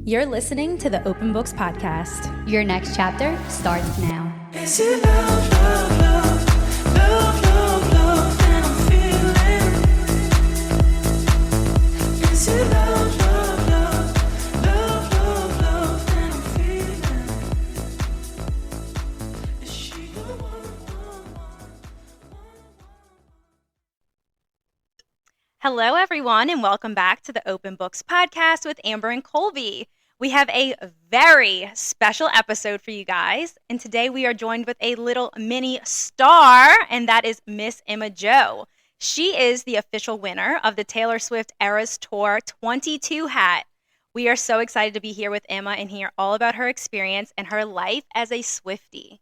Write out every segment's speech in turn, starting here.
You're listening to the Open Books Podcast. Your next chapter starts now. Is it love, love, love, love, love, love that I'm feeling? Is it love, love, love, love, love, love that I'm feeling? Is she the one? Hello, everyone, and welcome back to the Open Books Podcast with Amber and Colby. We have a very special episode for you guys, and today we are joined with a little mini star, and that is Miss Emma Jo. She is the official winner of the Taylor Swift Eras Tour 22 hat. We are so excited to be here with Emma and hear all about her experience and her life as a Swiftie.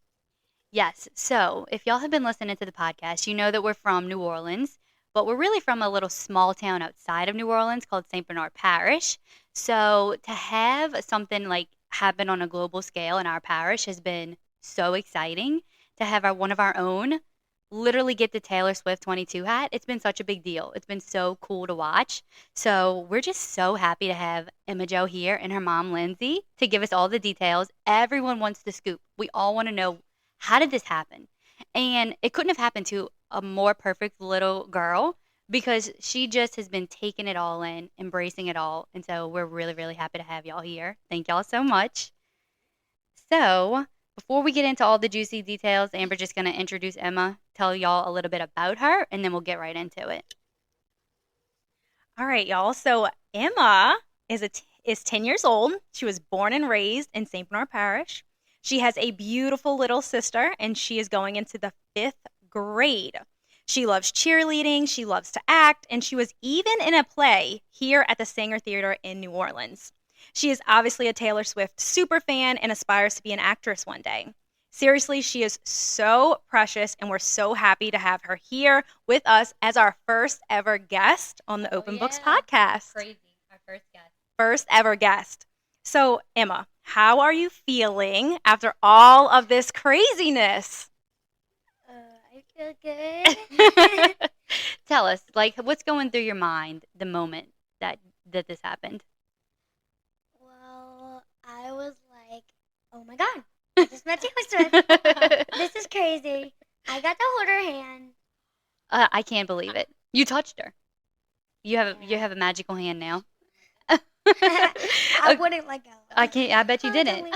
Yes, so if y'all have been listening to the podcast, you know that we're from New Orleans, but we're really from a little small town outside of New Orleans called St. Bernard Parish. So to have something like happen on a global scale in our parish has been so exciting. To have one of our own literally get the Taylor Swift 22 hat, it's been such a big deal. It's been so cool to watch. So we're just so happy to have Emma Jo here and her mom, Lindsey, to give us all the details. Everyone wants the scoop. We all want to know, how did this happen? And it couldn't have happened to a more perfect little girl because she just has been taking it all in, embracing it all. And so we're really, really happy to have y'all here. Thank y'all so much. So before we get into all the juicy details, Amber's just going to introduce Emma, tell y'all a little bit about her, and then we'll get right into it. All right, y'all. So Emma is 10 years old. She was born and raised in St. Bernard Parish. She has a beautiful little sister, and she is going into the 5th grade. She loves cheerleading, she loves to act, and she was even in a play here at the Sanger Theater in New Orleans. She is obviously a Taylor Swift super fan and aspires to be an actress one day. Seriously, she is so precious, and we're so happy to have her here with us as our first ever guest on the Open Books Podcast. Crazy. Our first guest. First ever guest. So, Emma, how are you feeling after all of this craziness? I feel good. Tell us, like, what's going through your mind the moment that this happened? Well, I was like, oh my god, I just met Taylor Swift. This is crazy. I got to hold her hand. I can't believe it. You touched her. You have a magical hand now. I wouldn't let go. I can't. I bet you didn't.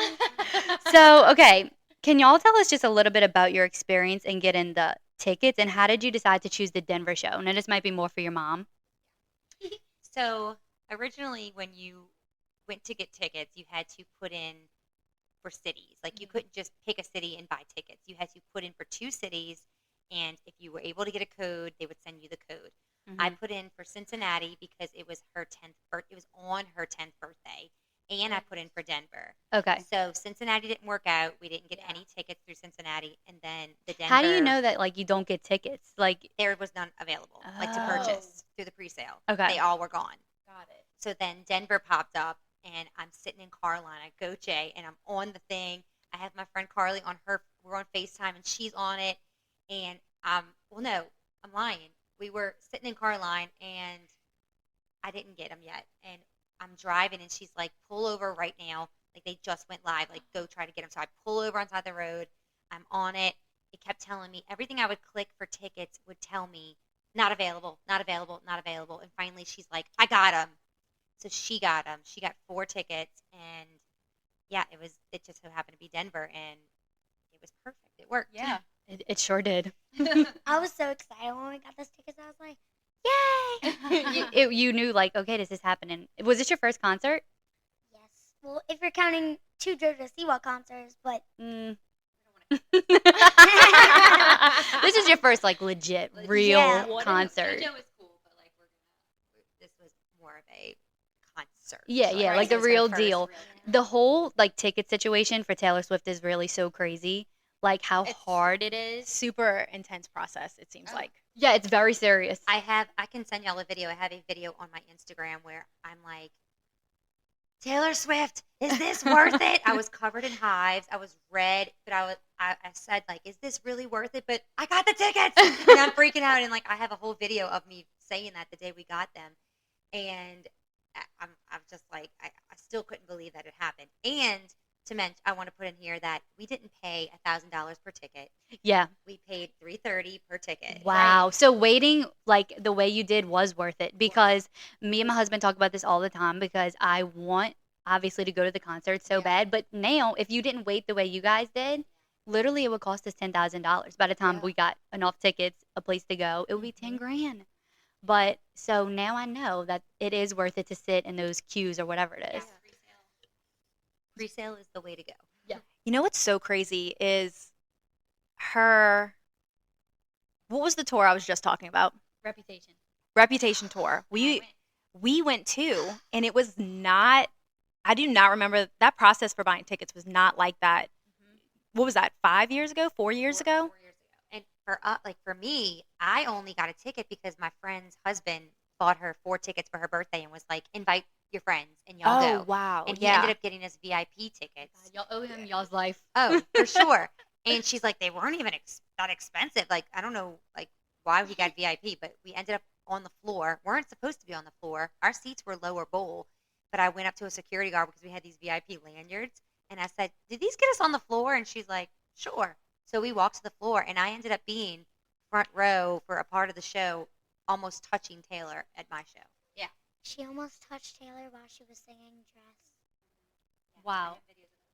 So, okay, can y'all tell us just a little bit about your experience in getting the tickets, and how did you decide to choose the Denver show? Now, this might be more for your mom. So originally, when you went to get tickets, you had to put in for cities. Like, you couldn't just pick a city and buy tickets. You had to put in for 2 cities, and if you were able to get a code, they would send you the code. Mm-hmm. I put in for Cincinnati because it was her 10th it was on her 10th birthday, and I put in for Denver. Okay. So Cincinnati didn't work out. We didn't get any tickets through Cincinnati, and then the Denver. How do you know that, like, you don't get tickets? Like, there was none available, like, to Oh. purchase through the pre-sale. Okay. They all were gone. got it. So then Denver popped up, and I'm sitting in Carline at Goche, and I'm on the thing. I have my friend Carly on her. We're on FaceTime, and she's on it. And well, no, I'm lying. We were sitting in Carline, and I didn't get them yet. And I'm driving, and she's like, "Pull over right now!" Like, they just went live. Like, go try to get them. So I pull over on side the road. I'm on it. It kept telling me everything I would click for tickets would tell me not available, not available, not available. And finally, she's like, "I got them." So she got them. She got 4 tickets, and yeah, it just so happened to be Denver, and it was perfect. It worked. Yeah, it sure did. I was so excited when we got those tickets. I was like, yay! you knew, like, okay, this is happening. Was this your first concert? Yes. Well, if you're counting 2 JoJo Siwa concerts, but Mm. This is your first, like, legit, real Yeah. concert. JoJo was cool, but like this was more of a concert. Yeah, So, yeah, like it the was her real first deal. The whole, like, ticket situation for Taylor Swift is really so crazy. Like, how It's- hard it is. Super intense process, it seems like. Yeah, it's very serious. I can send y'all a video. I have a video on my Instagram where I'm like, Taylor Swift, is this worth it? I was covered in hives. I was red, but I said, like, is this really worth it? But I got the tickets, and I'm freaking out. And like, I have a whole video of me saying that the day we got them, and I'm just like, still couldn't believe that it happened. And to mention, I want to put in here that we didn't pay $1,000 per ticket. Yeah. We paid $330 per ticket. Wow. So waiting like the way you did was worth it because me and my husband talk about this all the time because I want obviously to go to the concert so bad. But now if you didn't wait the way you guys did, literally it would cost us $10,000. By the time we got enough tickets, a place to go, it would be 10 grand. But so now I know that it is worth it to sit in those queues or whatever it is. Pre-sale is the way to go. You know what's so crazy is her. What was the tour I was just talking about? Reputation tour. We went too, and it was not. I do not remember that process for buying tickets was not like that. What was that? 5 years ago? 4 years ago? 4 years ago. And for me, I only got a ticket because my friend's husband bought her 4 tickets for her birthday and was like, invite your friends and y'all Oh go. wow! And he ended up getting us VIP tickets. Y'all owe him y'all's life. Oh, for sure. And she's like, they weren't even that expensive. Like, I don't know, like why we got VIP, but we ended up on the floor. Weren't supposed to be on the floor. Our seats were lower bowl, but I went up to a security guard because we had these VIP lanyards, and I said, "Did these get us on the floor?" And she's like, "Sure." So we walked to the floor, and I ended up being front row for a part of the show, almost touching Taylor at my show. She almost touched Taylor while she was singing Dress. Wow.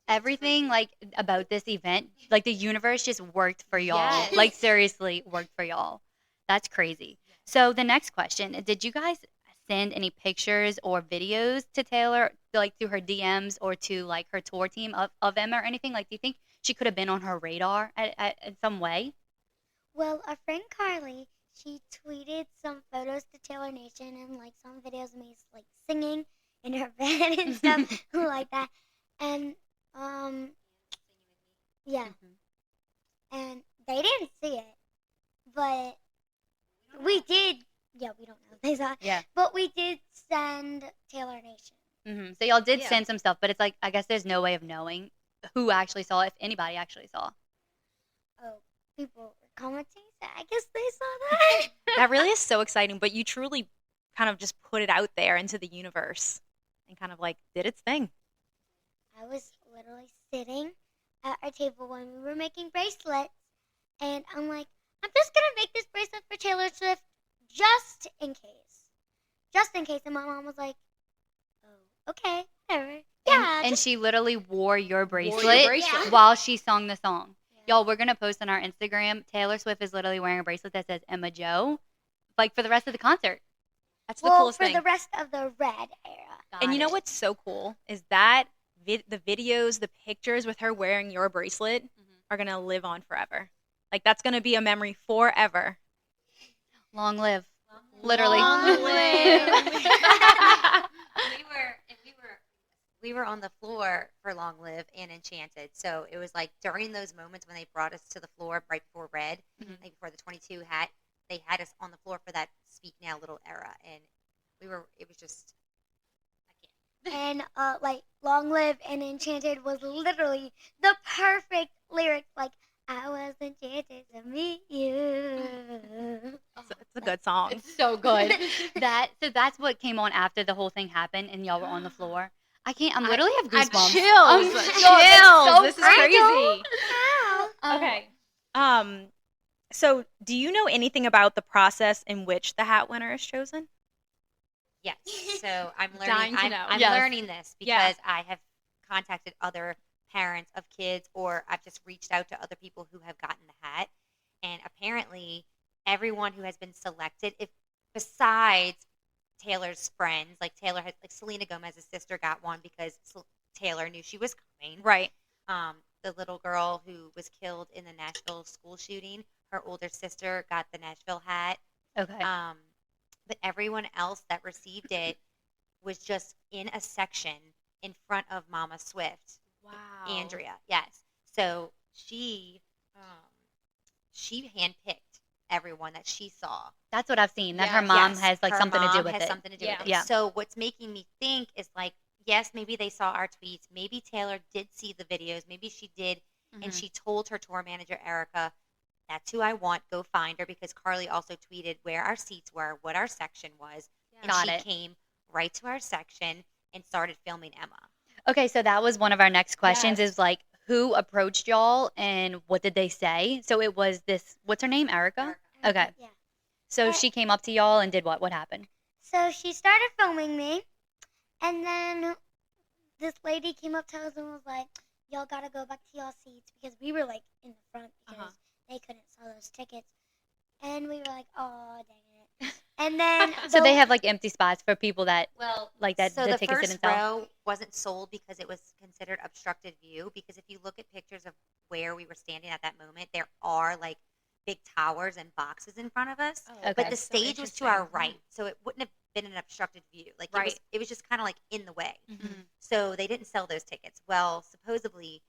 Everything like about this event, like the universe just worked for y'all. Yes. Like seriously worked for y'all. That's crazy. So the next question, did you guys send any pictures or videos to Taylor, like through her DMs or to like her tour team of Emma or anything? Like do you think she could have been on her radar in some way? Well, our friend Carly, she tweeted some photos to Taylor Nation and like some videos of me like singing in her bed and stuff like that. And yeah, and they didn't see it, but we did. Yeah, we don't know if they saw it. Yeah. But we did send Taylor Nation. So y'all did Yeah. send some stuff, but it's like I guess there's no way of knowing who actually saw it, if anybody actually saw. Oh, people were commenting, so I guess they saw that. That really is so exciting, but you truly kind of just put it out there into the universe and kind of like did its thing. I was literally sitting at our table when we were making bracelets, and I'm like, I'm just gonna make this bracelet for Taylor Swift just in case. Just in case. And my mom was like, oh, okay, whatever. Yeah. And just- she literally wore your bracelet, bracelet. while she sung the song. Yeah. Y'all, we're going to post on our Instagram. Taylor Swift is literally wearing a bracelet that says Emma Joe, like for the rest of the concert. That's the well, coolest for thing. the rest of the Red era. And you know Got it. what's so cool is that the videos, the pictures with her wearing your bracelet are going to live on forever. Like that's going to be a memory forever. Long live. Literally. Long live. We were on the floor for Long Live and Enchanted. So it was like during those moments when they brought us to the floor right before Red, like before the 22 hat, they had us on the floor for that Speak Now little era, and it was just, I can't. And like Long Live and Enchanted was literally the perfect lyrics. Like I was enchanted to meet you. It's a good song. It's so good. So that's what came on after the whole thing happened and y'all were on the floor. I can't. I'm literally have goosebumps. Chills. so This is I crazy. Wow. Okay. So do you know anything about the process in which the hat winner is chosen? Yes. So I'm Dying learning. to I'm, know. I'm Yes. learning this Yeah. because I have contacted other parents of kids, or I've just reached out to other people who have gotten the hat, and apparently everyone who has been selected, if besides Taylor's friends, like Taylor has, like Selena Gomez's sister got one because Taylor knew she was coming. Right. The little girl who was killed in the Nashville school shooting, her older sister got the Nashville hat. Okay. But everyone else that received it was just in a section in front of Mama Swift, Wow. Andrea. Yes. So she handpicked everyone that she saw. That's what I've seen. That Yes. her mom Yes, has like her something to do mom with has it. something to do Yeah. with it. Yeah. So what's making me think is like, yes, maybe they saw our tweets. Maybe Taylor did see the videos. Maybe she did, and Mhm. she told her tour manager Erica, "That's who I want. Go find her." Because Carly also tweeted where our seats were, what our section was, and Got she it. came right to our section. and started filming Emma. Okay, so that was one of our next questions Yes. is like who approached y'all and what did they say? So it was this what's her name? Erica? Okay. Yeah. So Uh, she came up to y'all and did what? What happened? So she started filming me, and then this lady came up to us and was like, "Y'all gotta go back to y'all seats," because we were like in the front because they couldn't sell those tickets, and we were like, "Oh, dang it!" And then So they have like empty spots for people that Well, like that so the the tickets first didn't sell. row wasn't sold because it was considered obstructed view. Because if you look at pictures of where we were standing at that moment, there are like big towers and boxes in front of us. Okay. But the So stage was to our interesting. right, so it wouldn't have been an obstructed view. Like Right. it was just kind of like in the way. Mhm. So they didn't sell those tickets. Well, supposedly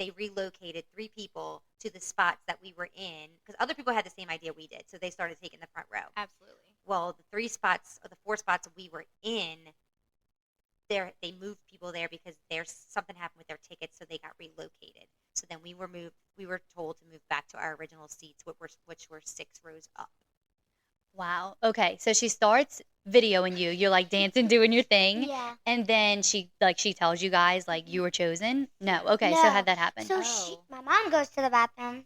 they relocated 3 people to the spots that we were in because other people had the same idea we did. So they started taking the front row. Absolutely. Well, the 3 spots or the 4 spots we were in, there they moved people there because there's something happened with their tickets, so they got relocated. So then we were moved. We were told to move back to our original seats, which were 6 rows up. Wow. Okay. So she starts videoing you. You're like dancing, doing your thing. yeah. And then she tells you guys like you were chosen. No. Okay. So No. how'd that happen? So my mom goes to the bathroom,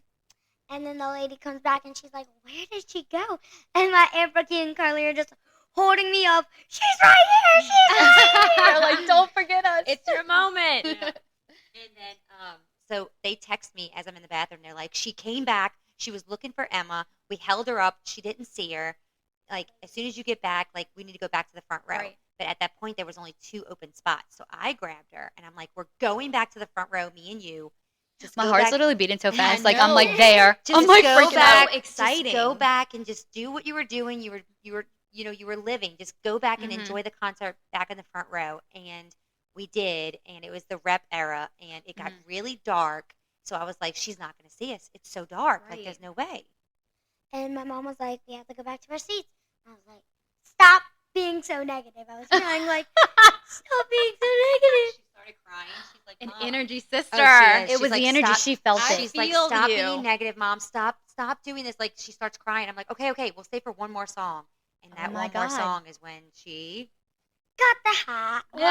and then the lady comes back and she's like, "Where did she go?" And my Aunt Brookie and Carly are just holding me up. "She's right here. She's right here." They're like, don't forget us. It's your moment. And then, so they text me as I'm in the bathroom. They're like, she came back. She was looking for Emma. We held her up. She didn't see her. Like, as soon as you get back, like, we need to go back to the front row. Right. But at that point, there was only 2 open spots. So I grabbed her, and I'm like, we're going back to the front row, me and you. Just My go heart's back. literally beating so I fast. Like I'm know. like there. Just I'm like go freaking back. out. So exciting. Just go back and just do what you were doing. You were living. Just go back and Mhm. enjoy the concert back in the front row. And we did. And it was the rep era, and it got Mhm. really dark. So I was like, she's not going to see us. It's so dark. Like, Right. there's no way. And my mom was like, "We have to go back to our seats." I was like, "Stop being so negative." I was crying like, "Stop being so negative." She started crying. She's like, An Mom. energy sister. Oh, she is. It was She's the like, energy. stop. She felt I it. She's like, feel stop you. being negative, Mom. Stop doing this. Like, she starts crying. I'm like, okay, we'll stay for one more song. And Oh that my one more God. song is when she Got the hat. No.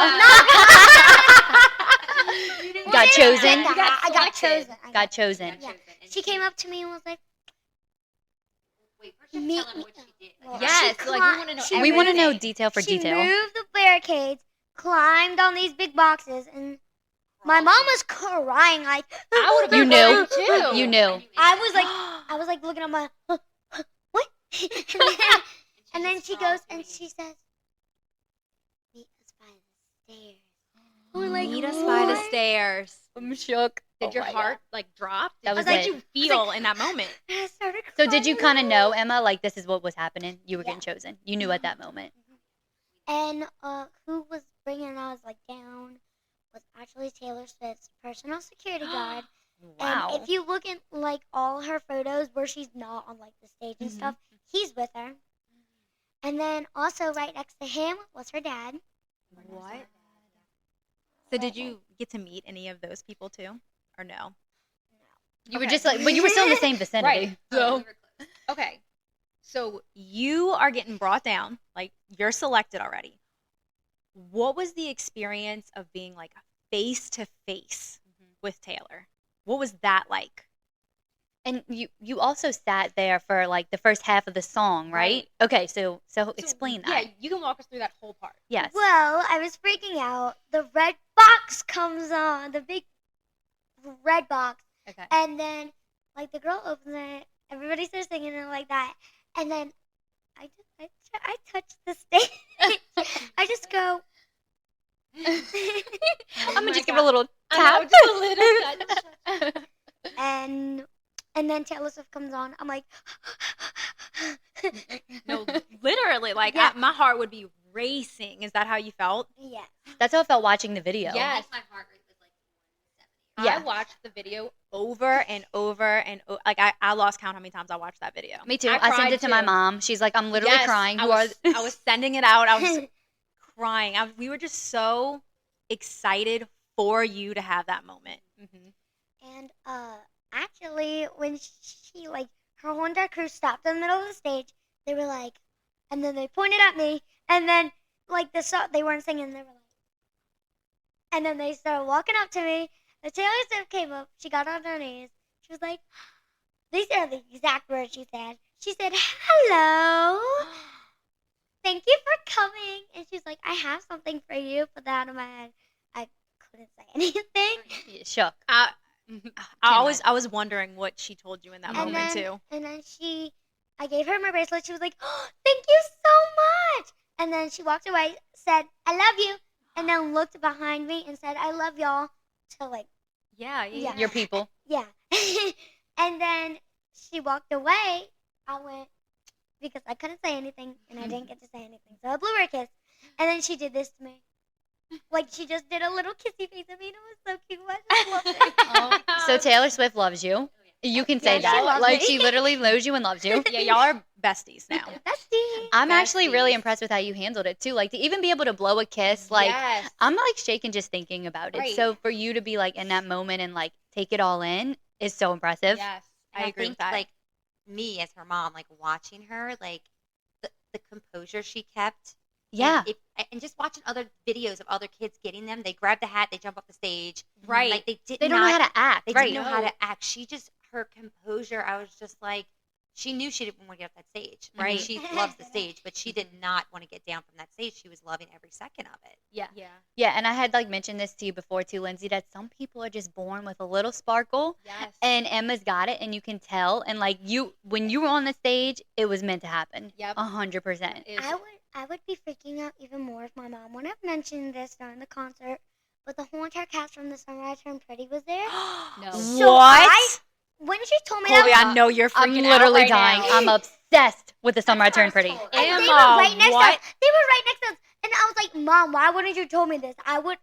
Got chosen? Get the You got hat. I got selected. chosen. Got chosen. got Yeah. chosen. And She came up to me and was like, Wait, first you have Me- to tell them what she did. well, Yes, she like, we cli- wanna know she We want to know everything. detail for she detail. moved the barricades, climbed on these big boxes, and my mom was crying like. I would've You been knew. crying too. You knew. I was like looking at my what? and then she goes and she says, "Meet us by the stairs." We're like, Meet us by the "What?" stairs. I'm shook. Did Oh your my heart like drop? That was What it. did you feel in that moment? And I started So did you crying. kind of know, Emma, like this is what was happening? You were Yeah. getting chosen. You knew at that moment. And who was bringing us like down was actually Taylor Swift's personal security guard. Wow. And if you look at like all her photos where she's not on like the stage and Mhm. stuff, he's with her. And then also right next to him was her dad. What? So did you get to meet any of those people too, or no? You were Okay. just like, but you were still in the same vicinity. Right. So Okay. So you are getting brought down, like you're selected already. What was the experience of being like face to face with Taylor? What was that like? and you also sat there for like the first half of the song, right? Okay, so explain that. Yeah, you can walk us through that whole part. Yes. Well, I was freaking out. The red box comes on, the big red box. Okay. And then, like, the girl opens it. Everybody starts singing it like that. And then I touch the stage. I just go. I'm gonna just give it a little I tap. know, just a little touch. and then Taylor Swift comes on. I'm like. No, literally, like Yeah. my heart would be racing. Is that how you felt? Yeah. That's how I felt watching the video. Yes. My heart rate was like 170. Yeah. I watched the video over and over and like I lost count how many times I watched that video. Me too. I sent cried it to my too. mom. She's like, I'm literally Yes, crying. I Who was, are I was sending it out. I was crying. We were just so excited for you to have that moment. And actually, when she like her whole entire crew stopped in the middle of the stage, they were like, and then they pointed at me, and then like the song they weren't singing, they were like, And then they started walking up to me. The Taylor Swift came up. She got on her knees. She was like, these are the exact words she said. She said, hello. Thank you for coming. And she's like, I have something for you. Put that on my head. I couldn't say anything. Yeah, shook. I was wondering what she told you in that And moment then, too. and then I gave her my bracelet. She was like, oh, thank you so much. And then she walked away, said, I love you. And then looked behind me and said, I love y'all. To like, Yeah. Your people. yeah. And then she walked away. I went, because I couldn't say anything and I didn't get to say anything. So I blew her a kiss. And then she did this to me. Like she just did a little kissy face at me and it was so cute. I just loved it. So Taylor Swift loves you. You can say Yeah, she that. loves Like me. she literally knows you and loves you. Yeah, y'all are besties now. Bestie. I'm actually really Besties. impressed with how you handled it too. Like to even be able to blow a kiss, like Yes. I'm like shaking just thinking about it. Right. So for you to be like in that moment and like take it all in is so impressive. Yes, And I agree think, with that. like, me as her mom, like, watching her, like, the composure she kept. Yeah. And just watching other videos of other kids getting them. They grab the hat, they jump off the stage. Right. Like, they did They don't know how to act. They Right. didn't know how to act. She just, her composure, I was just like, she knew she didn't want to get off that stage. I mean, Right. she loves the stage, but she did not want to get down from that stage. She was loving every second of it. Yeah. Yeah. Yeah, and I had like mentioned this to you before too, Lindsay, that some people are just born with a little sparkle. Yes. And Emma's got it, and you can tell. And like you, when you were on the stage, it was meant to happen. Yep. 100%. I would be freaking out even more if my mom wouldn't have mentioned this during the concert. But the whole entire cast from The Summer I Turned Pretty was there. No. So What? When she told me Colby, that, I know you're I'm freaking literally out right dying. now. I'm obsessed with the summer I turned pretty. and they Emma, were right next to what? us. They were right next to us, and I was like, "Mom, why wouldn't you told me this? I would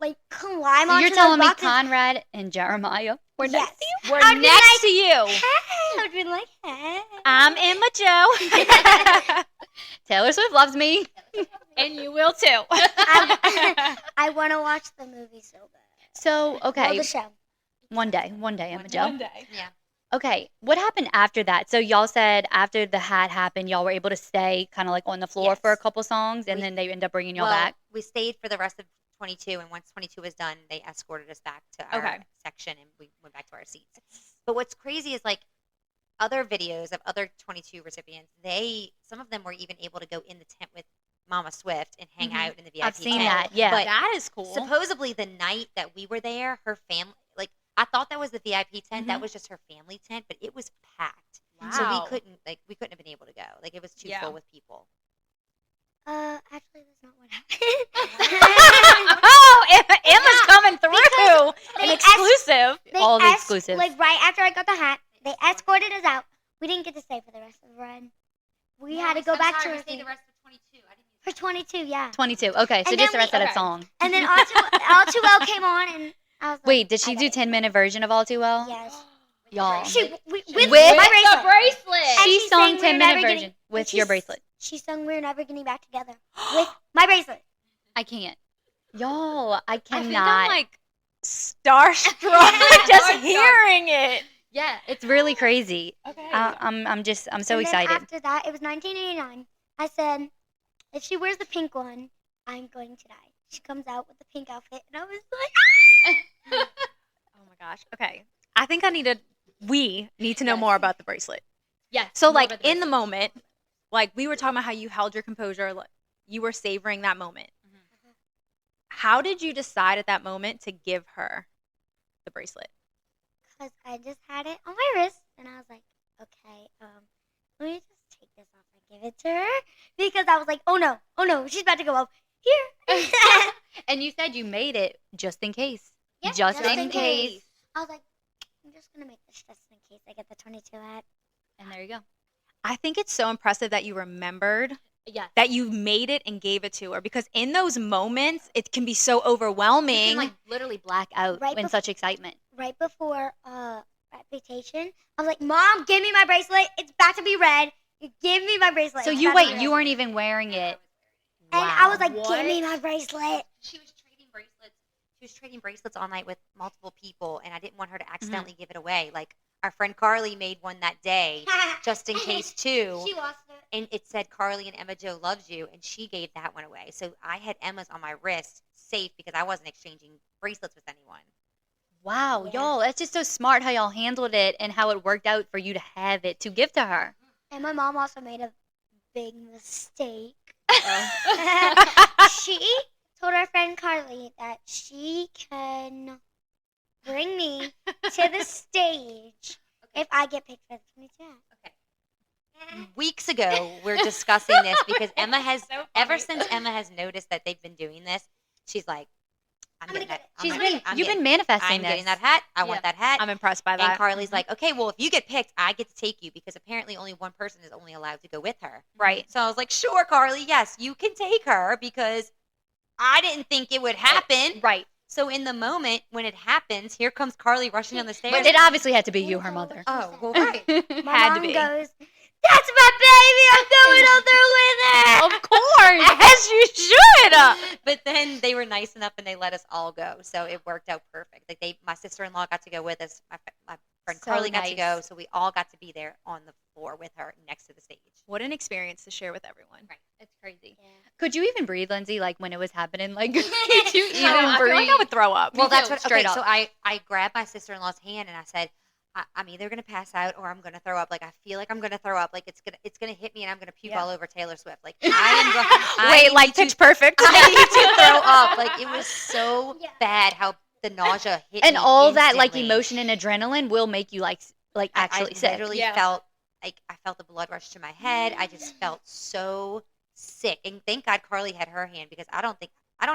like climb So onto you're those telling me boxes." Conrad and Jeremiah were Yes. next to you? We're I'd be next like, to you. Hey, I'd be like, "Hey." I'm Emma Joe. Taylor Swift loves me. And you will too. I want to watch the movie so bad. So, Well, okay, the show. one day, Emma Joe. One day. Yeah. Okay, what happened after that? So y'all said after the hat happened, y'all were able to stay kind of like on the floor Yes. for a couple songs, and We- then they end up bringing y'all Well, back. we stayed for the rest of 22, and once 22 was done, they escorted us back to our Okay. section, and we went back to our seats. But what's crazy is like other videos of other 22 recipients. Some of them were even able to go in the tent with Mama Swift and hang Mhm. out in the VIP I've seen tent. that. Yeah. But That is cool. supposedly the night that we were there, her family, like I thought that was the VIP tent. That Mhm. was just her family tent, but it was packed. So Wow. we couldn't have been able to go. Like it was too Yeah. full with people. Actually, that's not what happened. Oh, Emma's coming through. Because An they exclusive. They All the exclusives. Like right after I got the hat, they escorted us out. We didn't get to stay for the rest of the ride. We had to go back to our the seat. rest of 22. I didn't For 22, yeah. 22. Okay, so And just then the rest of we- that okay. song. And then All Too Well came on, and I was like, Wait, did she I do got it. 10-minute version of All Too Well? Yes. Y'all. With With my the bracelet. And She she sung sang We're 10-minute Never version Getting- with and your she bracelet. She sung We're Never Getting Back Together with my bracelet. I can't. Y'all, I I think cannot. I'm like starstruck just hearing it. Yeah, it's really crazy. Okay. I'm so And then excited. after that, it was 1989. I said, if she wears the pink one, I'm going to die. She comes out with the pink outfit, and I was like, Oh my gosh. Okay. I think we need to know Yes. more about the bracelet. Yeah. So like in the moment, like we were talking about how you held your composure, like you were savoring that moment. Mhm. How did you decide at that moment to give her the bracelet? because I just had it on my wrist, and I was like, okay, let me just take this off and give it to her, because I was like, oh no, she's about to go up here. And you said you made it just in case. Yeah, just just in in case. I was like, I'm just gonna make this just in case I get the 22 hat. And there you go. I think it's so impressive that you remembered Yeah. that you made it and gave it to her, because in those moments it can be so You overwhelming. can like literally black out Right in bef- such excitement. Right before Reputation, I was like, Mom, give me my bracelet. It's about to be red. You give me my bracelet. So It's you about to be wait, red. you weren't even wearing it. And Wow. I was like, What? give me my bracelet. She was trading bracelets. She was trading bracelets all night with multiple people, and I didn't want her to accidentally give it away. Like our friend Carly made one that day, just in case too. She lost it. And it said Carly and Emma Joe loves you, and she gave that one away. So I had Emma's on my wrist, safe because I wasn't exchanging bracelets with anyone. Wow, Yeah. y'all, that's just so smart how y'all handled it and how it worked out for you to have it to give to her. And my mom also made a big mistake. Oh. She told our friend Carly that she can bring me to the stage if I get picked for the 22 hat. Weeks ago, we're discussing this because Emma has, So ever funny. since Emma has noticed that they've been doing this, she's like, I'm gonna getting get that. it. You've been manifesting I'm this. getting that hat. I Yeah. want that hat. I'm impressed by that. And Carly's like, okay, well, if you get picked, I get to take you because apparently only one person is only allowed to go with her. Right. So I was like, sure, Carly, yes, you can take her because I didn't think it would happen. Right. So in the moment when it happens, here comes Carly rushing down the stairs. But it obviously had to be you, her mother. Oh, well, right. My Had to mom be. goes, "That's my baby. I'm going out there with her." Of course, as you should. But then they were nice enough and they let us all go, so it worked out perfect. Like my sister-in-law got to go with us. My friend So Carly got to nice. go, so we all got to be there on the floor with her next to the stage. What an experience to share with everyone. Right, it's crazy. Could you even breathe, Lindsay, like when it was happening? Like, could you even I feel breathe? like I would throw up. Well, Me that's too, what. straight Okay, so up. I grabbed my sister-in-law's hand and I said, I'm either gonna pass out or I'm gonna throw up. Like I feel like I'm gonna throw up. Like it's gonna hit me and I'm gonna puke Yeah. all over Taylor Swift. Like I am. Wait, like Pitch Perfect. I need to throw up. Like it was so Yeah. bad how the nausea hit And me all that like instantly. emotion and adrenaline will make you like actually I sick. literally Yeah. felt like I felt the blood rush to my head. I just felt so sick. And thank God Carly had her hand because I don't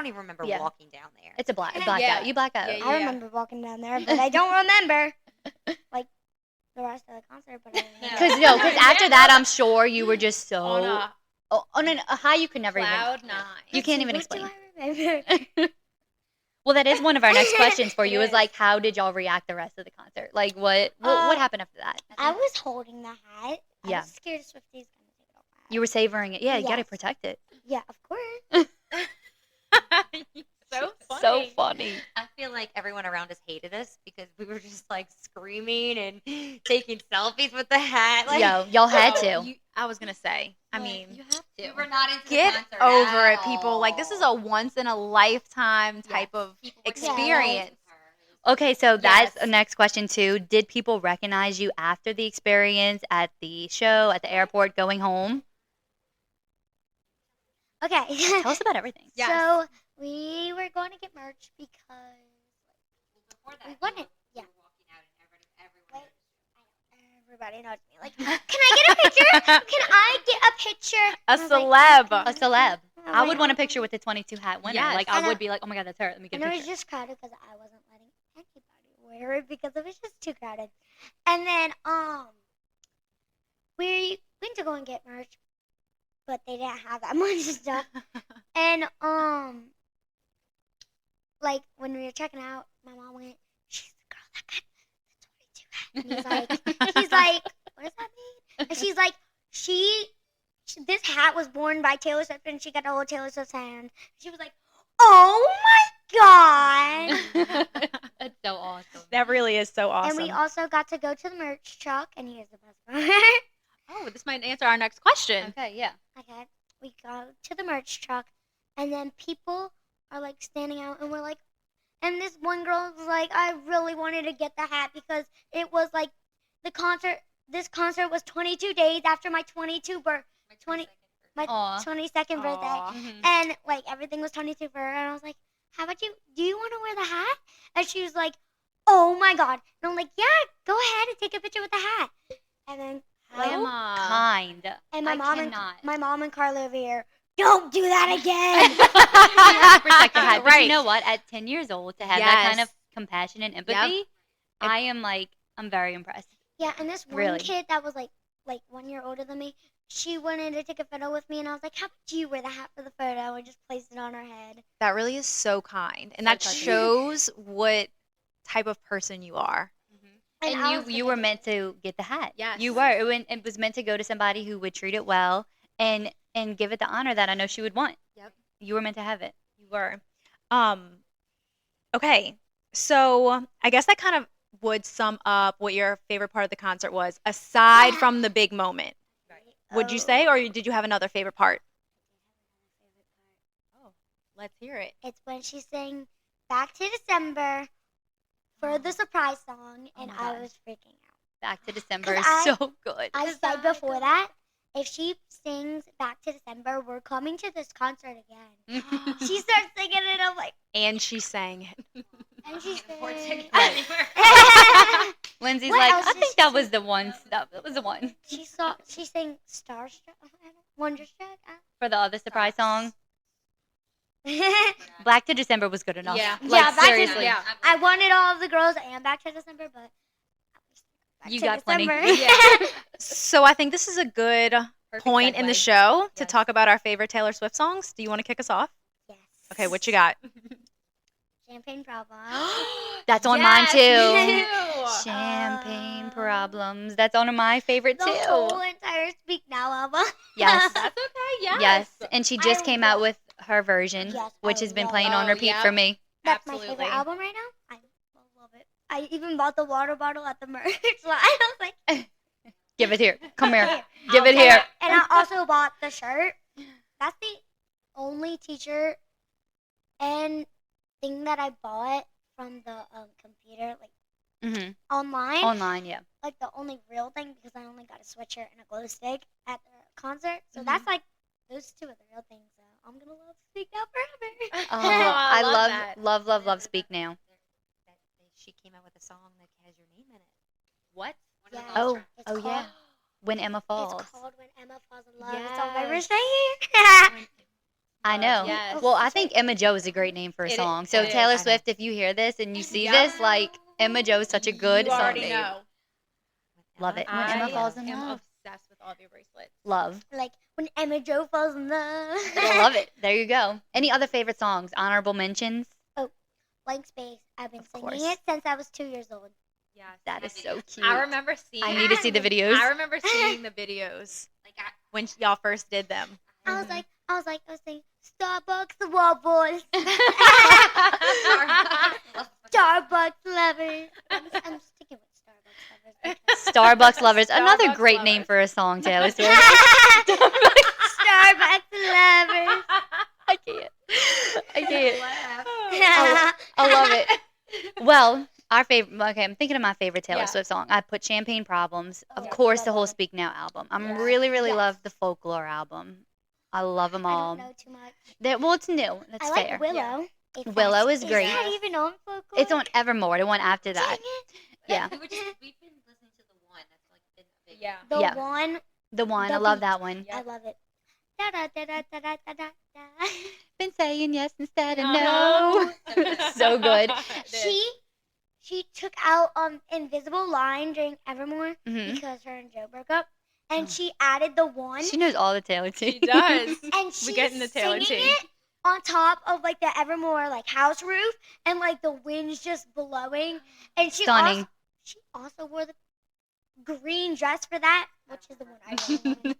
even remember Yeah. walking down there. It's a blackout. Yeah. You black out. Yeah, I remember walking down there, but I don't remember like the rest of the concert. But I remember. Because after that, I'm sure you were just so On a on a high you could never cloud even. nine. You can't even What do explain. I remember? Well, that is one of our next questions for It you. Is is. like, how did y'all react the rest of the concert? Like, what happened after that? I was holding the hat. I Yeah. was scared Swifty's gonna take it off my hat. You were savoring it. Yeah, you gotta Yes. protect it. Yeah, of course. So funny. So funny. I feel like everyone around us hated us because we were just like screaming and taking selfies with the hat. Like, Yo, y'all had Oh, to. I was gonna say. I like, mean, you have to. We were not into get the concert over at it, people. Like this is a all. once in a lifetime type of People were experience. Okay, so that's Yes. the next question too. Did people recognize you after the experience at the show, at the airport, going home? Okay. Tell us about everything. Yes. So we were going to get merch because Before that, we wanted. Yeah. you were walking out and everyone. Everybody knows me. Like, can I get a picture? Can I get a picture? A I was like, celeb. A celeb. I would like, want a picture with the 22 hat winner. Yes. Like I I know. would be like, oh my god, that's her. Let me get And a it was picture. just crowded because I wasn't letting anybody wear it because it was just too crowded. And then we went to go and get merch, but they didn't have that much stuff. And like when we were checking out, my mom went, "She's the girl that got the 22 hat." And he's like, "What does that mean?" And she's like, this hat was worn by Taylor Swift, and she got a whole Taylor Swift hand. She was like, "Oh my god!" That's so awesome. That really is so awesome. And we also got to go to the merch truck, and here's the best part. Oh, this might answer our next question. Okay, yeah. Okay, we go to the merch truck, and then people are like standing out, and we're like, and this one girl was like, "I really wanted to get the hat because it was like the concert. This concert was 22 days after my Aw. 22nd birthday, Aw. and like everything was 22 for her." And I was like, "How about you? Do you want to wear the hat?" And she was like, "Oh my god!" And I'm like, "Yeah, go ahead and take a picture with the hat." And then Emma. Kind. and my I mom cannot. and Carla over here, "Don't do that again." You have to protect your hat. But Right. you know what? At 10 years old, to have that kind Yes. of compassion and empathy, I'm very impressed. Yeah, and this one Really? kid that was like 1 year older than me, she wanted to take a photo with me, and I was like, "How about you wear the hat for the photo?" And just placed it on her head. That really is so kind, and So that touching. shows what type of person you are. And I you was you gonna were do- meant to get the hat. Yes. You were. It was meant to go to somebody who would treat it well and give it the honor that I know she would want. Yep. You were meant to have it. You were. Okay, so I guess that kind of would sum up what your favorite part of the concert was, aside from the big moment. Would you say, or did you have another favorite part? Oh, Let's hear it. It's when she sang Back to December for the surprise song, Oh and my I God. was freaking out. Back to December is 'Cause so good. I said before that, if she sings Back to December, we're coming to this concert again. She starts singing it, I'm like, And she sang it. and she sang. Right. Lindsay's What like, else I did think she that sing? was the one. That was the one She sang Starstruck, Wonderstruck. for the other surprise song. Yeah, Black to December was good enough. Yeah. Like, Back to- seriously. Yeah. I wanted all of the girls and Back to December, but Back You to got plenty. December. Yeah. So I think this is a good point in the segue. show to Yes. talk about our favorite Taylor Swift songs. Do you want to kick us off? Yes. Okay, what you got? Champagne Problem. That's on mine too. Yes, Champagne Problems. That's on my favorite The too. whole entire Speak Now album. Yes. That's okay. Yes. Yes. And she just I came out love- with her version, Yes, which I has been love playing on it. repeat Yep. for me. That's my Absolutely. favorite album right now. I love it. I even bought the water bottle at the merch line. I was like, Give it here. Come here. Here. Give it and here. and I also bought the shirt. That's the only t-shirt and thing that I bought from the computer, like Mm-hmm. online. Online, yeah. Like the only real thing, because I only got a sweatshirt and a glow stick at the concert. So Mhm. that's like those two are the real things. So I'm gonna love Speak Now forever. Oh, I I love love, that. love, love, love Speak Now. She came out with a song that has your name in it. What? Yes. Oh, It's oh called- yeah. When Emma Falls. It's called When Emma Falls in Love. It's on my Yes. wrist right here. I know. Yes. Well, I think Emma Joe is a great name for a It is- song. So it is. Taylor I know. Swift, if you hear this and you see Yep. this, like Emma Joe is such a good You song already name. know. Love it. When I Emma Falls in am Love. obsessed with all of your bracelets. Love. Like When Emma Joe Falls in Love. I love it. There you go. Any other favorite songs? Honorable mentions? Blank Space. I've been Of singing course. it since I was 2 years old. Yes. That is so cute. I remember seeing. I need to see the videos. I remember seeing the videos when y'all first did them. I was saying Starbucks wobbles. Starbucks lovers. I'm sticking with Starbucks lovers. because- Starbucks Lovers. Another Starbucks great Lovers. name for a song, Taylor Swift. Starbucks lovers. I can't. I can't. Yeah. I love it. Well, our favorite. Okay, I'm thinking of my favorite Taylor Yeah. Swift song. I put Champagne Problems. Of Yeah, course, love the whole that. Speak Now album. I'm Yes. really Yes. love the Folklore album. I love them I all. don't know too much. Well, it's new. That's I like fair. Willow. If Willow that's- is great. Is that even on Folklore? It's on Evermore, the one after that. Dang it. Yeah. We've been listening to the one that's like been a big. Yeah. The Yeah. one, The one. I The love Beat. that one. Yep. I love it. Da da da da da da da da. da. Been saying yes instead of No. no. So good. She took out Invisible Line during Evermore Mhm. because her and Joe broke up, and Oh. she added the one, She knows all the Taylor She T. does. and she's We get in the Taylor singing tea. it on top of like the Evermore like house roof, and like the wind's just blowing, and Stunning. she also wore the green dress for that, which is the one I really wanted.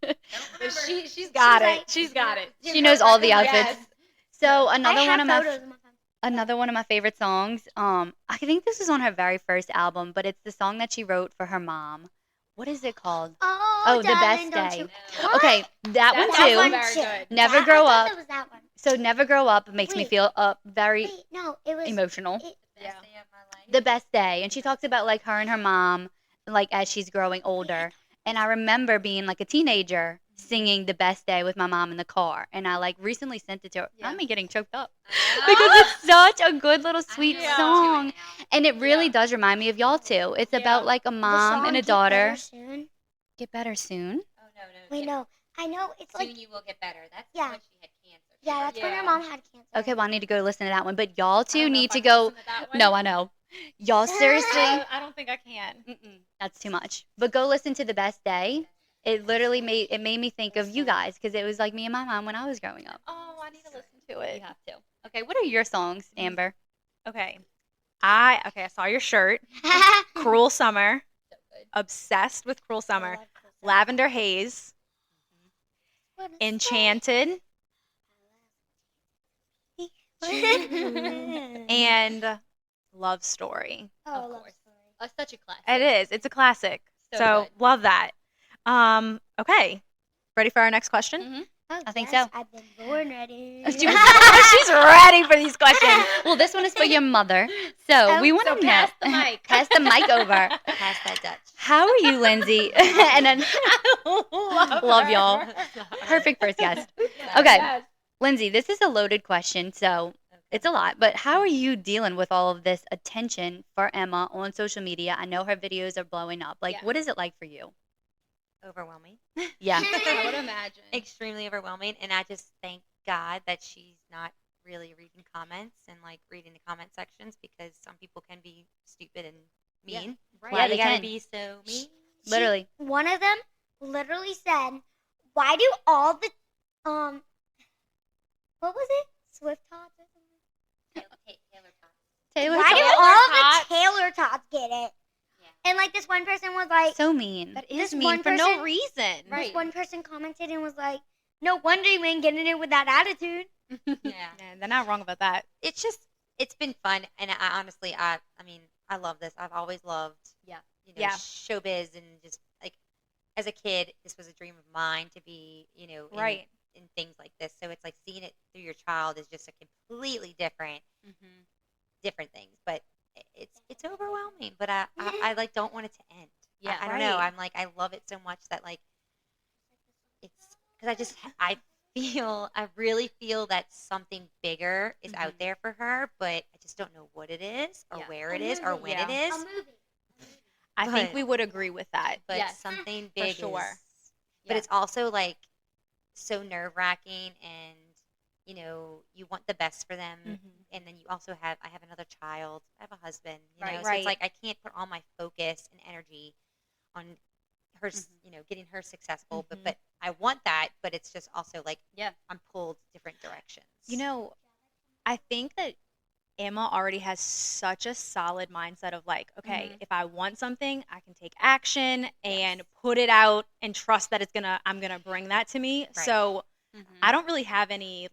But she's got She's it. like- She's got it. She knows all the Yes. outfits. So I another have one of my photos of my phone. Another one of my favorite songs. I think this was on her very first album, but it's the song that she wrote for her mom. What is it called? Oh, The darling, Best don't Day. you- What? Okay, that one That's too. also very good. Never That- Grow I thought Up. That was that one. So Never Grow Up makes me Wait. feel very Wait, no, it was emotional. it- Yeah. Best day of my life. The Best Day, and she talks about like her and her mom, like as she's growing older. And I remember being like a teenager singing The Best Day with my mom in the car, and I like recently sent it to her. Yeah. I'm getting choked up I know. because it's such a good little sweet I know. Yeah. song. Now. And it really Yeah. does remind me of y'all too. It's about Yeah. like a the mom song and a Get Better daughter. Soon. Get better soon. Oh no. Wait, no, I know it's Soon like you will get better. That's Yeah. when she had cancer. yeah, that's when Yeah. her mom had cancer. Okay, well I need to go listen to that one. But y'all I two don't know need if I to can go. listen to that one. No, I know. Y'all seriously. I don't think I can. That's too much. But go listen to The Best Day. It literally made me think of you guys because it was like me and my mom when I was growing up. Oh, I need to listen to You it. have to. Okay, what are your songs, Amber? Okay. I saw your shirt. Cruel Summer. So good. Obsessed with Cruel I Summer. love Cruel Summer. Lavender Haze. Wanna Enchanted. say- And Love Story. Oh, Of love course. story. Such a classic. It is. It's a classic. So So good. love that. Okay. Ready for our next question? Mhm. Oh, I think yes, so. I've been born ready. She's ready for these questions. Well, this one is for your mother. So we want to So know. pass the mic. Pass the mic over. Pass that Dutch. How are you, Lindsay? And then love her. y'all. Perfect first guest. Okay, Yes. Lindsay, this is a loaded question, so it's a lot. But how are you dealing with all of this attention for Emma on social media? I know her videos are blowing up. Like, Yeah. what is it like for you? Overwhelming. Yeah. I would imagine. Extremely overwhelming. And I just thank God that she's not really reading comments and like reading the comment sections, because some people can be stupid and mean. Right. Yeah, Why they you gotta can. be so mean? Literally. One of them literally said, "Why do all the what was it? Swift tots or something? Taylor Why do Tots. all the Taylor tots get it?" And like this one person was like, So mean. That This is mean one for no person- reason. this one person commented and was like, "No wonder you ain't getting it with that attitude." Yeah. Yeah, they're not wrong about that. It's just, it's been fun. And I honestly, I mean, I love this. I've always loved, Yeah. Yeah. showbiz, and just like as a kid, this was a dream of mine to be, in, Right. in things like this. So it's like seeing it through your child is just a completely different things. But it's overwhelming. But I like don't want it to end. Yeah. I don't know. Right. I'm like, I love it so much that like it's because I really feel that something bigger is out there for her, but I just don't know what it is or Yeah. where it is or when it Yeah. A is. movie. I think But- we would agree with that. But Yes. something big sure. is. But Yeah. it's also like so nerve wracking, and you want the best for them, and then you also I have another child, I have a husband, Right. so Right. it's like I can't put all my focus and energy on her, getting her successful. Mhm. But I want that, but it's just also like Yeah. I'm pulled different directions. I think that Emma already has such a solid mindset of like, okay, if I want something, I can take action and put it out and trust that I'm gonna bring that to me. Right. So Mm-hmm. I don't really have any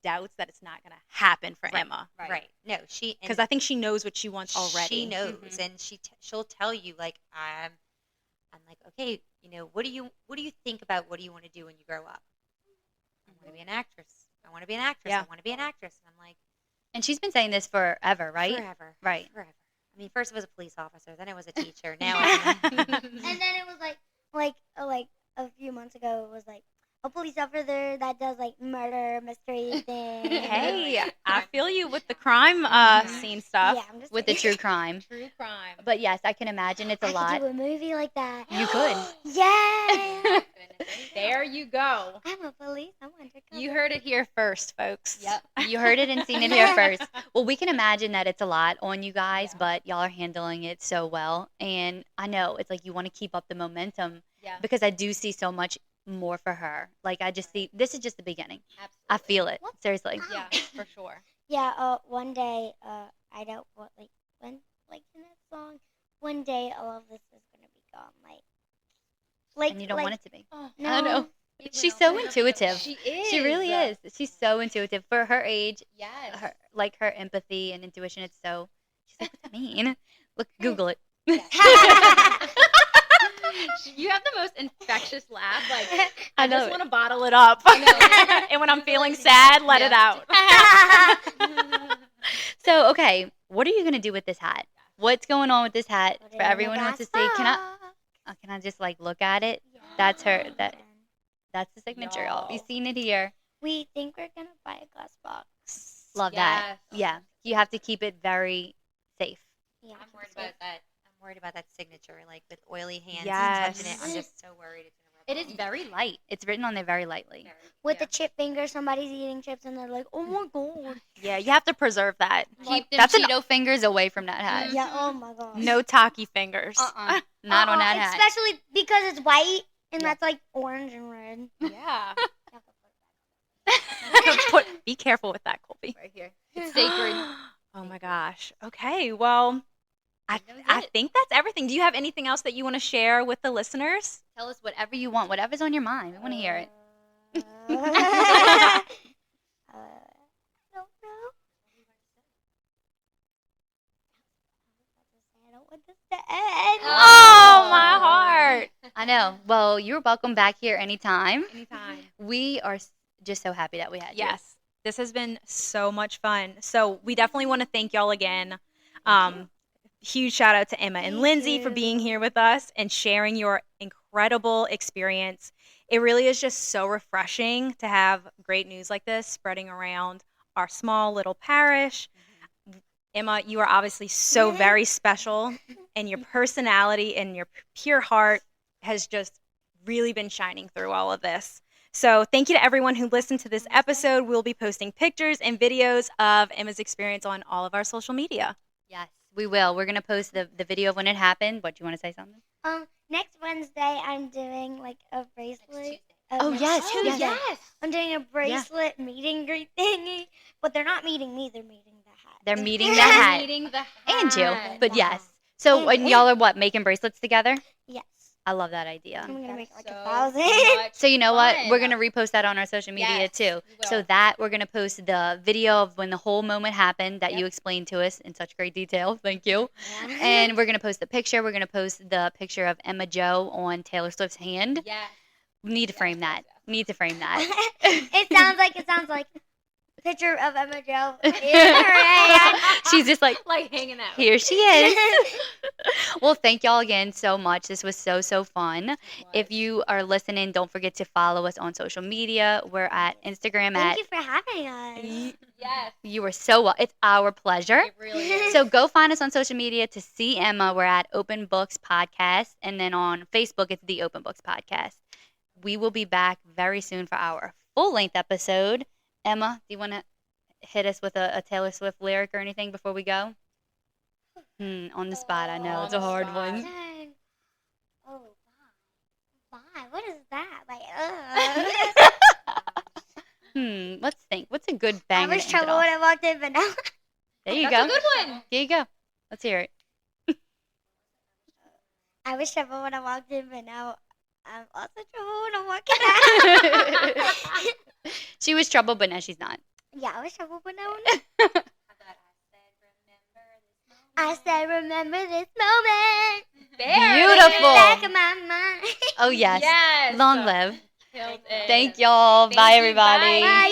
doubts that it's not gonna happen for Emma, right. No, because I think she knows what she wants already. She knows, and she'll tell you like I'm like, okay, what do you think about what do you want to do when you grow up? I want to be an actress. I want to be an actress. Yeah. I want to be an actress. And I'm like, And she's been saying this forever, right? forever, Right. forever. I mean, first it was a police officer, then it was a teacher. Now it's And then it was like a few months ago, it was like a police officer that does like murder mystery things. Hey, I feel you with the crime scene stuff. Yeah, I'm just With the true crime. True crime. But yes, I can imagine it's a I lot. could do a movie like that. You could. Yeah. There you go. I'm a police. I'm undercover. You heard it here first, folks. Yep. You heard it and seen it here first. Well, we can imagine that it's a lot on you guys, but y'all are handling it so well. And I know it's like you want to keep up the momentum Yeah. because I do see so much more for her. Like I just see this is just the beginning. I feel it. Seriously. Yeah, for sure. Yeah. One day, I don't want when in that song. One day, all of this is gonna be gone. And you don't want it to be. No. I know. She's so intuitive. She is. She really is. She's so intuitive for her age. Yes. Her empathy and intuition. It's so. She's like, what's that mean? Look, Google it. You have the most infectious laugh. Like I I know just it. want to bottle it up. And when I'm feeling sad, let it out. So, okay, what are you gonna do with this hat? What's going on with this hat Put it for in a everyone who wants to glass see? Can I? box. Can I just like look at it? Yeah. That's her. That's the signature. Y'all. Yo. You've seen it here. We think we're gonna buy a glass box. Love that. Yeah, you have to keep it very safe. Yeah. I'm worried about that. I'm worried about that signature, like with oily hands Yes. touching it. I'm just so worried it's gonna It rub is off. very light. It's written on there very lightly. With the chip finger, somebody's eating chips and they're like, "Oh my god." Yeah, you have to preserve that. Keep them That's an- Cheeto fingers away from that hat. Yeah. Oh my god. No talky fingers. Not on that hat. Especially because it's white and Yeah. that's like orange and red. Yeah. Be careful with that, Colby. Right here. It's sacred. Oh my gosh. Okay. Well, I That was I it. think that's everything. Do you have anything else that you want to share with the listeners? Tell us whatever you want, whatever's on your mind. We want to hear it. I don't know. I don't want this to end. Oh, my heart. I know. Well, you're welcome back here anytime. Anytime. We are just so happy that we had you. Yes, this has been so much fun. So we definitely want to thank y'all again. Huge shout out to Emma and Thank Lindsey for being you. here with us and sharing your incredible experience. It really is just so refreshing to have great news like this spreading around our small little parish. Emma, you are obviously so very special, and your personality and your pure heart has just really been shining through all of this. So, thank you to everyone who listened to this episode. We'll be posting pictures and videos of Emma's experience on all of our social media. Yes, we will. We're going to post the video of when it happened. What, do you want to say something? Next Wednesday I'm doing like a bracelet. Oh, next yes, Tuesday, yes. I'm doing a bracelet meet and greet thingy, but they're not meeting me. They're meeting the hat. They're meeting the hat. Meeting the And you. hat. But yes. So, And- and y'all are what? Making bracelets together? Yes. I love that idea. I'm gonna make like So 1,000. much So you know what? fun. We're gonna repost that on our social media Yes, too. we will. So that we're gonna post the video of when the whole moment happened that you Yep. explained to us in such great detail. Thank you. Yeah. And we're gonna post the picture. We're gonna post the picture of Emma Joe on Taylor Swift's hand. Yes. We need to frame that. yes. We need to frame that. it sounds like picture of Emma Joe in her hand. She's just like, Like hanging out. here she is. Well, thank y'all again so much. This was so fun. If you are listening, don't forget to follow us on social media. We're at Instagram Thank at you for having us. Yes. You were so well. It's our pleasure. It really is. So go find us on social media to see Emma. We're at Open Books Podcast. And then on Facebook, it's the Open Books Podcast. We will be back very soon for our full-length episode. Emma, do you want to hit us with a Taylor Swift lyric or anything before we go? On the spot, I know. On It's a the hard spot. one. Oh, bye. What is that? Like, Let's think. What's a good I banger? was to end it trouble off? when I walked in, but now There you That's go. a good one. Here you go. Let's hear it. I was trouble when I walked in, but now I'm also trouble when I'm walking out. She was trouble, but now she's not. Yeah, I was trouble, but now I said, remember this moment. Beautiful. Back of my mind. Oh, yes. Yes. Long live. Killed it. Thank y'all. Thank Bye, you. everybody. Bye. Bye.